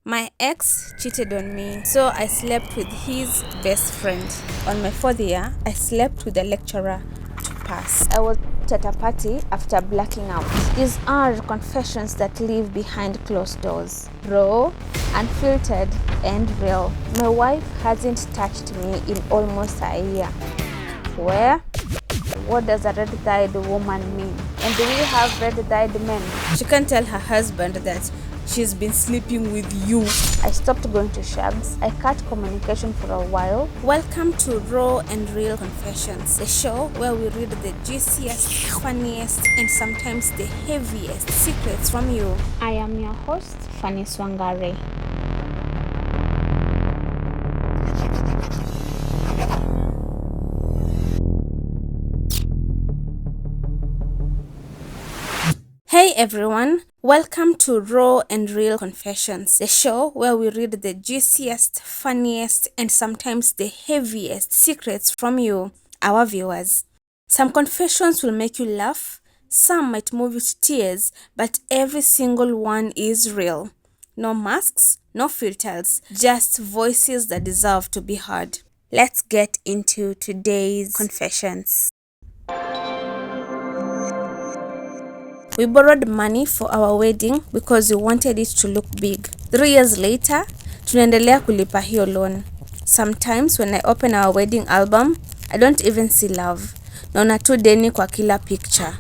My ex cheated on me, so I slept with his best friend. On my 4th year, I slept with a lecturer to pass. I was at a party after blacking out. These are confessions that live behind closed doors. Raw, unfiltered, and real. My wife hasn't touched me in almost a year. Where? What does a red-dyed woman mean? And do we have red-dyed men? She can't tell her husband that she's been sleeping with you. I stopped going to shags. I cut communication for a while. Welcome to Raw and Real Confessions, the show where we read the juiciest, funniest, and sometimes the heaviest secrets from you. I am your host, Fanny Swangare. Hey everyone, welcome to Raw and Real Confessions, the show where we read the juiciest, funniest, and sometimes the heaviest secrets from you, our viewers. Some confessions will make you laugh, some might move you to tears, but every single one is real. No masks, no filters, just voices that deserve to be heard. Let's get into today's confessions. We borrowed money for our wedding because we wanted it to look big. 3 years later, tunaendelea kulipa hiyo loan. Sometimes when I open our wedding album, I don't even see love. Naona tu deni kwa kila picture.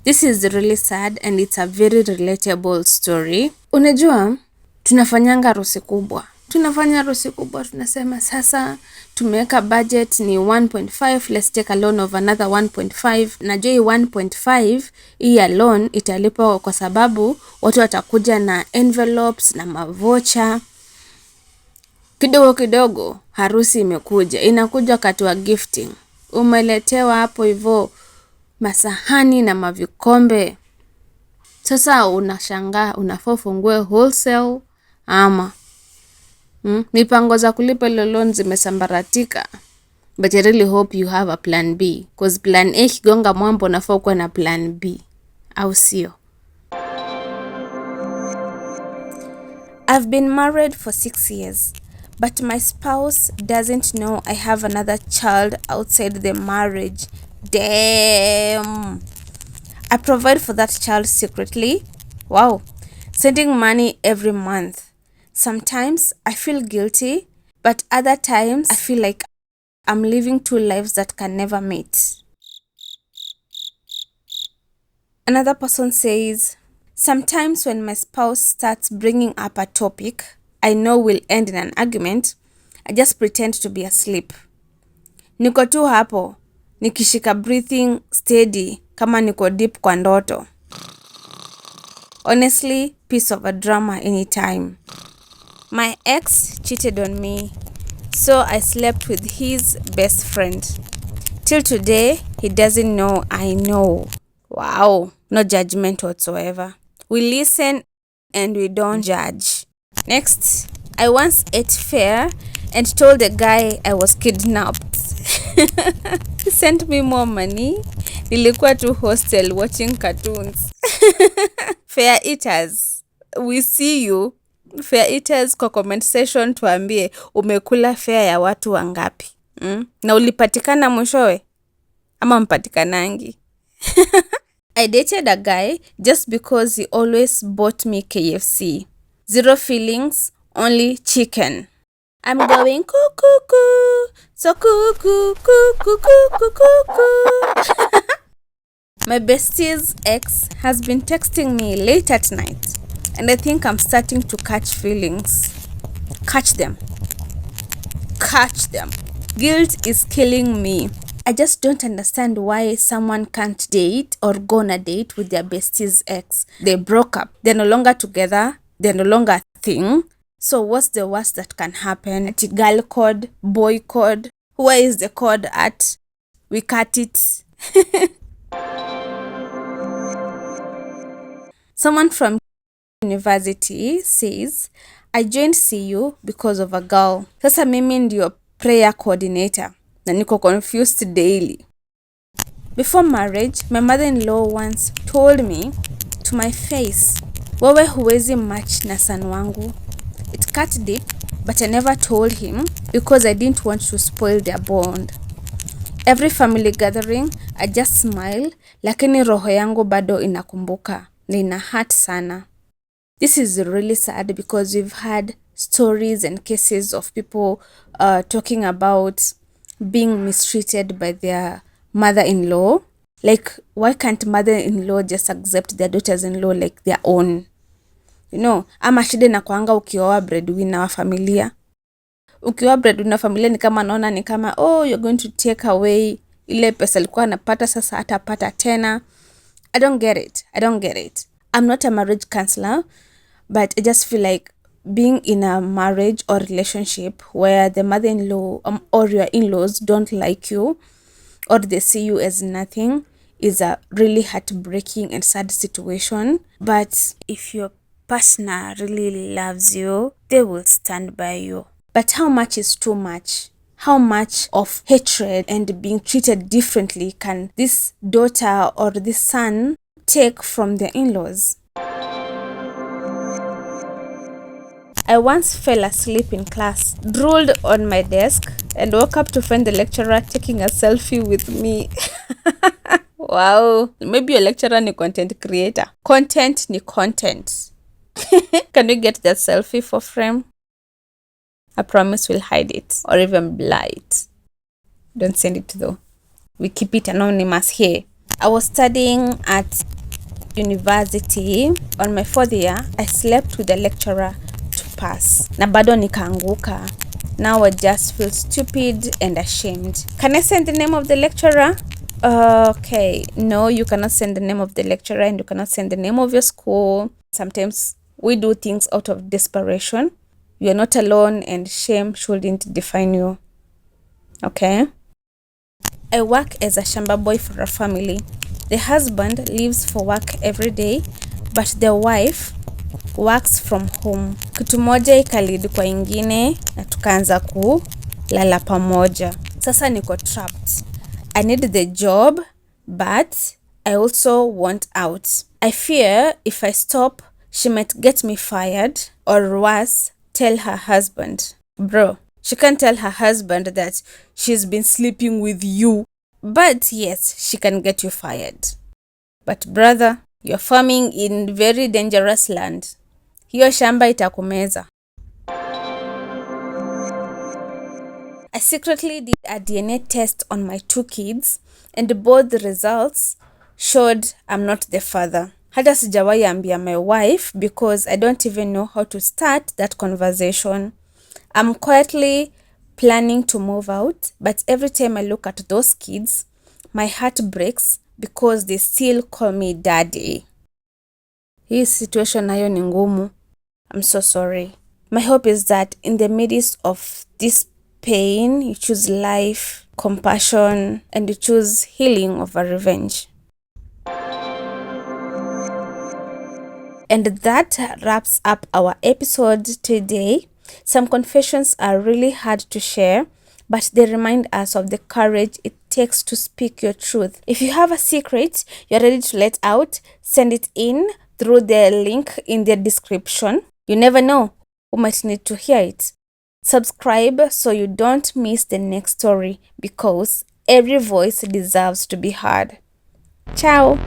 This is really sad and it's a very relatable story. Unajua, tunafanya harusi kubwa, tunasema sasa tumeweka budget ni 1.5, let's take a loan of another 1.5. Najua 1.5 hii ya loan italipa kwa sababu watu watakuja na envelopes na mavocha. Kidogo kidogo harusi imekuja, inakuja wakati wa gifting. Umeletewa hapo hivyo masahani na mavikombe. Sasa unashangaa unafaa ufungue wholesale ama mipango za kulipa ile loan zimesambaratika. But I really hope you have a plan B, because plan A kigonga mwambo unafaa kuwa na plan B, au sio? I've been married for 6 years, but my spouse doesn't know I have another child outside the marriage. Damn. I provide for that child secretly. Wow. Sending money every month. Sometimes I feel guilty, but other times I feel like I'm living two lives that can never meet. Another person says, sometimes when my spouse starts bringing up a topic I know will end in an argument, I just pretend to be asleep. Niko tu hapo, nikishika breathing steady kama niko deep kwa ndoto. Honestly, piece of a drama anytime. My ex cheated on me, so I slept with his best friend. Till today, he doesn't know I know. Wow, no judgment whatsoever. We listen and we don't judge. Next, I once ate fare and told the guy I was kidnapped. He sent me more money. Nilikuwa tu hostel watching cartoons. Fare eaters, we see you. Fare eaters kwa comment section tuambie umekula fare ya watu wangapi. Na ulipatikana mwishowe ama mpatikanangi? I dated a guy just because he always bought me KFC. Zero feelings, only chicken. I'm going cuckoo, so cuckoo. My bestie's ex has been texting me late at night, and I think I'm starting to catch feelings. Catch them. Guilt is killing me. I just don't understand why someone can't date or go on a date with their bestie's ex. They broke up. They're no longer together. They're no longer a thing. So what's the worst that can happen? At girl code, boy code. Where is the code at? We cut it. Someone from university says, I joined CU because of a girl. Sasa mimi ndio prayer coordinator na niko confused daily. Before marriage, my mother-in-law once told me to my face, wewe huwezi match na son wangu. cut deep, but I never told him because I didn't want to spoil their bond. Every family gathering, I just smile, lakini roho yangu bado inakumbuka, na ina hurt sana. This is really sad because we've had stories and cases of people talking about being mistreated by their mother-in-law. Like, why can't mother-in-law just accept their daughters-in-law like their own? You know, ama shida inakuanga ukioa breadwinner wa familia. Ukiwa breadwinner wa familia ni kama naona ni kama, oh, you're going to take away ile pesa alikuwa anapata sasa hatapata tena. I don't get it. I'm not a marriage counselor, but I just feel like being in a marriage or relationship where the mother-in-law or your in-laws don't like you or they see you as nothing is a really heartbreaking and sad situation. But if your partner really loves you, they will stand by you. But how much is too much? How much of hatred and being treated differently can this daughter or this son take from their in-laws? I once fell asleep in class, drooled on my desk, and woke up to find the lecturer taking a selfie with me. Wow, maybe your lecturer ni content creator. Content ni content. Can we get that selfie for frame? I promise we'll hide it or even blur it. Don't send it though. We keep it anonymous here. I was studying at university. On my 4th year, I slept with the lecturer to pass. Na bado nikaanguka. Now I just feel stupid and ashamed. Can I send the name of the lecturer? Okay, no, you cannot send the name of the lecturer and you cannot send the name of your school. Sometimes we do things out of desperation. You are not alone and shame shouldn't define you. Okay? I work as a shamba boy for a family. The husband leaves for work every day, but the wife works from home. Kitu moja ikalidi kwa ingine na tukaanza kulala pamoja. Sasa niko trapped. I need the job, but I also want out. I fear if I stop, she might get me fired, or worse, tell her husband. Bro, she can't tell her husband that she's been sleeping with you. But yes, she can get you fired. But brother, you're farming in very dangerous land. Hiyo shamba itakumeza. I secretly did a DNA test on my 2 kids and both the results showed I'm not the father. Hata sijawahi ambia my wife because I don't even know how to start that conversation. I'm quietly planning to move out, but every time I look at those kids, my heart breaks because they still call me daddy. Hii situation nayo ni ngumu. I'm so sorry. My hope is that in the midst of this pain, you choose life, compassion, and you choose healing over revenge. And that wraps up our episode today. Some confessions are really hard to share, but they remind us of the courage it takes to speak your truth. If you have a secret you're ready to let out, send it in through the link in the description. You never know who might need to hear it. Subscribe so you don't miss the next story because every voice deserves to be heard. Ciao!